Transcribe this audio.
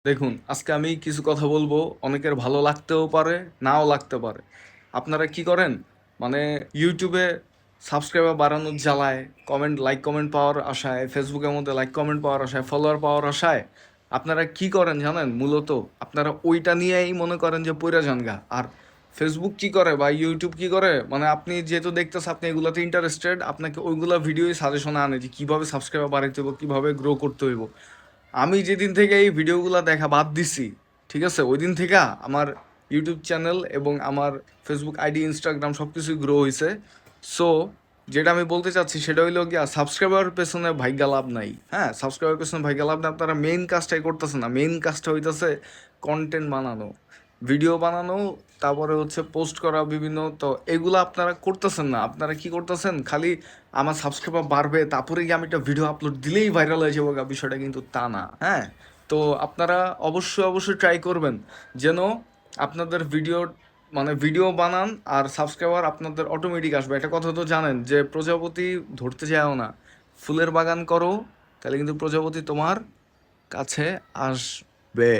দেখুন, আজকে আমি কিছু কথা বলবো, অনেকের ভালো লাগতেও পারে, নাও লাগতে পারে। আপনারা কি করেন? মানে ইউটিউবে সাবস্ক্রাইবার বাড়ানোর জ্বালায়, লাইক কমেন্ট পাওয়ার আশায়, ফেসবুকের মধ্যে লাইক কমেন্ট পাওয়ার আশায়, ফলোয়ার পাওয়ার আশায় আপনারা কি করেন জানেন? মূলত আপনারা ওইটা নিয়েই মনে করেন যে পইরা যান গা। আর ফেসবুক কি করে বা ইউটিউব কি করে? মানে আপনি যেহেতু দেখতেছেন, আপনি এগুলাতে ইন্টারেস্টেড, আপনাকে ওইগুলা ভিডিওই সাজেশনে আনে যে কিভাবে সাবস্ক্রাইবার বাড়াইতে হইব, কিভাবে গ্রো করতে হইব। আমি যেদিন থেকে এই ভিডিওগুলো দেখা বাদ দিছি, ঠিক আছে, ওই দিন থেকে আমার ইউটিউব চ্যানেল এবং আমার ফেসবুক আইডি, ইনস্টাগ্রাম সব কিছুই গ্রো হয়েছে। সো যেটা আমি বলতে চাচ্ছি সেটা হইলো গিয়া, সাবস্ক্রাইবার পেছনে ভাগ্যা লাভ নাই। হ্যাঁ, সাবস্ক্রাইবার পেছনে ভাগ্যা লাভ নাই। আপনারা মেইন কাজটাই করতেছে না। মেইন কাজটা হইতেছে কন্টেন্ট বানানো, ভিডিও বানানো, তারপরে হচ্ছে পোস্ট করা বিভিন্ন। তো এগুলো আপনারা করতেছেন না। আপনারা কি করতেছেন? খালি আমার সাবস্ক্রাইবার বাড়বে তারপরে গিয়ে আমি একটা ভিডিও আপলোড দিলেই ভাইরাল হয়ে যাবো গা, বিষয়টা কিন্তু তা না। হ্যাঁ, তো আপনারা অবশ্যই ট্রাই করবেন যেন আপনাদের ভিডিও বানান আর সাবস্ক্রাইবার আপনাদের অটোমেটিক আসবে। একটা কথা তো জানেন যে প্রজাপতি ধরতে যাও না, ফুলের বাগান করো, তাহলে কিন্তু প্রজাপতি তোমার কাছে আসবে।